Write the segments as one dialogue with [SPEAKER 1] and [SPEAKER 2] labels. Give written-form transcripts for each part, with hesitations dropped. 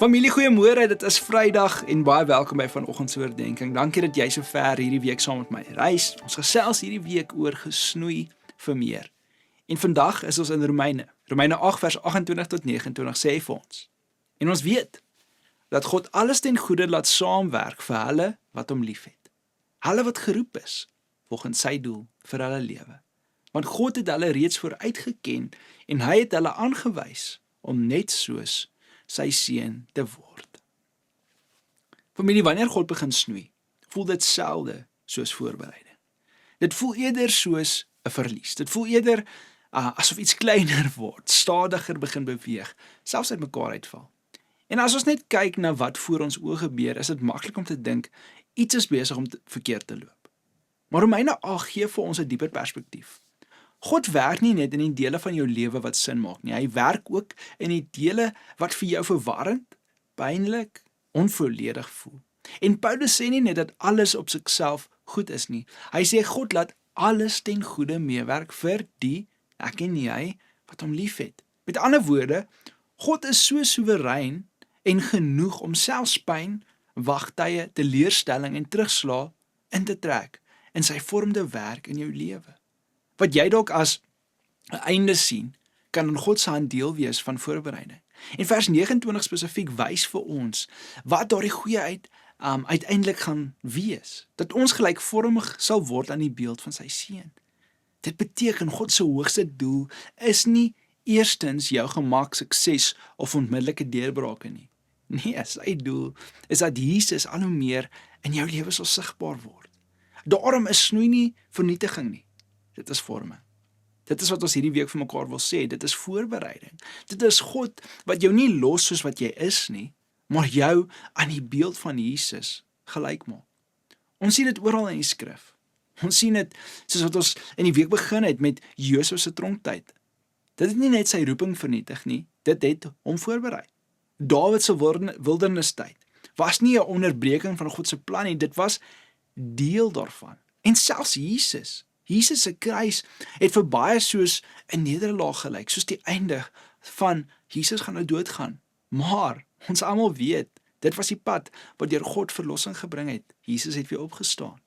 [SPEAKER 1] Familie, goeiemôre, dit is Vrydag en baie welkom by Vanoggend se oordeenking. Dankie dat jy so ver hierdie week saam met my reis. Ons gesels hierdie week oor gesnoei vir meer. En vandag is ons in Romeine 8 vers 28 tot 29 sê vir ons. En ons weet dat God alles ten goeie laat saamwerk vir hulle wat hom liefhet. Hulle wat geroep is volgens sy doel vir hulle lewe. Want God het hulle reeds vooruitgeken en hy het hulle aangewys om net soos sy seun te word. Familie, wanneer God begin snoei, voel dit selde soos voorbereiding. Dit voel eerder soos 'n verlies. Dit voel eerder asof iets kleiner word, stadiger begin beweeg, selfs uit mekaar uitval. En as ons net kyk na wat voor ons oë gebeur, is dit maklik om te dink, iets is besig om verkeerd te loop. Maar Romeine 8 gee vir ons 'n dieper perspektief. God werk nie net in die dele van jou lewe wat sin maak nie, hy werk ook in die dele wat vir jou verwarrend, pynlik, onvolledig voel. En Paulus sê nie net dat alles op sigself goed is nie, hy sê God laat alles ten goeie meewerk vir die, ek en jy, wat hom liefhet. Met ander woorde, God is so soewerein en genoeg om selfs pyn, wagtye, teleurstelling en terugslag in te trek in sy vormende werk in jou lewe. Wat jy dalk as 'n einde sien, kan in God se hand deel wees van voorbereiding. En vers 29 spesifiek wys vir ons wat daardie goeie uiteindelik gaan wees, dat ons gelykvormig sal word aan die beeld van sy seun. Dit beteken God se hoogste doel is nie eerstens jou gemak, sukses of onmiddellike deurbrake nie. Nee, sy doel is dat Jesus al hoe meer in jou lewe sal sigbaar word. Daarom is snoei nie vernietiging nie. Dit is vorming. Dit is wat ons hierdie week vir mekaar wil sê, dit is voorbereiding. Dit is God wat jou nie los soos wat jy is nie, maar jou aan die beeld van Jesus gelyk maak. Ons sien dit oral in die skrif. Ons sien dit soos wat ons in die week begin het met Josef se tronktyd. Dit het nie net sy roeping vernietig nie, dit het hom voorberei. Dawid se wildernistyd was nie 'n onderbreking van God se plan nie, dit was deel daarvan. En selfs Jesus se kruis het vir baie soos 'n nederlaag gelyk, soos die einde van Jesus gaan nou doodgaan. Maar ons almal weet, dit was die pad wat deur God verlossing gebring het. Jesus het weer opgestaan.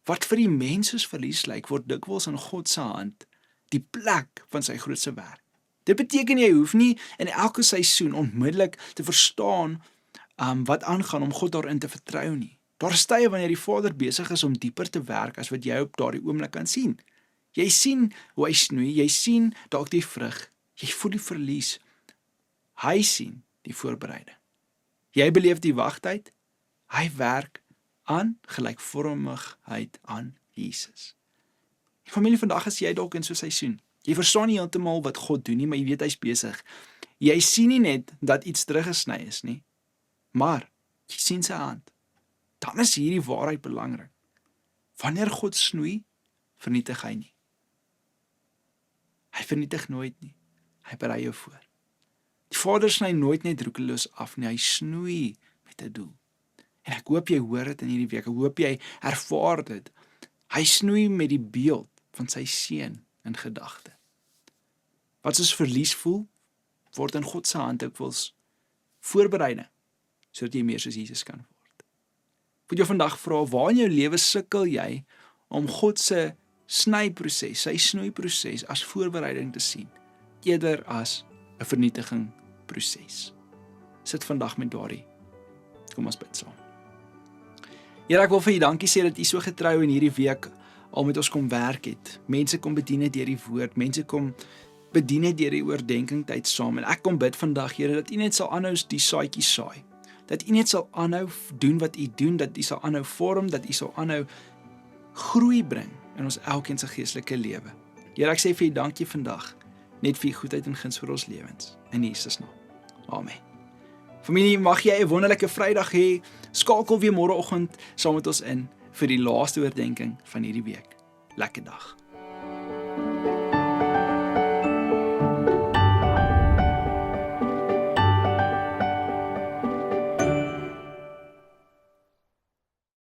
[SPEAKER 1] Wat vir die mens soos verlies lyk, word dikwels in God se hand die plek van sy grootste werk. Dit beteken jy hoef nie in elke seisoen onmiddellik te verstaan wat aangaan om God daarin te vertrou nie. Daar is tye wanneer die Vader besig is om dieper te werk as wat jy op daardie oomblik kan sien. Jy sien hoe hy snoei, jy sien dalk die vrug, jy voel die verlies. Hy sien die voorbereiding. Jy beleef die wagtyd, hy werk aan gelykvormigheid aan Jesus. Die familie, vandag is jy dalk in so 'n seisoen. Jy verstaan nie heeltemal wat God doen nie, maar jy weet hy's besig. Jy sien nie net dat iets teruggesny is nie, maar jy sien sy hand. Dan is hierdie waarheid belangrik. Wanneer God snoei, vernietig hy nie. Hy vernietig nooit nie. Hy berei jou voor. Die Vader sny nooit net roekeloos af nie, hy snoei met 'n doel. En ek hoop jy hoor dit in hierdie week, ek hoop jy ervaar dit. Hy snoei met die beeld van sy seun in gedagte. Wat soos verlies voel, word in God se hand dikwels voorbereiding, sodat jy meer soos Jesus kan word. Ek wil jou vandag vra, waar in jou lewe sukkel jy om God se snyproses, sy snoeiproses as voorbereiding te sien, eerder as 'n vernietiging proses. Sit vandag met daardie. Kom ons bid saam. Here, ek wil vir U dankie sê dat U so getrou in hierdie week al met ons kom werk het. Mense kom bedien het deur die woord, mense kom bedien het deur die oordeenking tyd saam. En ek kom bid vandag, Here, dat U net sal aanhou die saadjies saai. Dat U net sal aanhou doen wat U doen, dat U sal aanhou vorm, dat U sal aanhou groei bring in ons elkeen se geestelike lewe. Here, ek sê vir U dankie vandag, net vir U goedheid en guns vir ons lewens. In Jesus naam. Amen. Familie, mag jy 'n wonderlike Vrydag hê. Skakel weer môreoggend saam met ons in vir die laaste oordeenking van hierdie week. Lekker dag.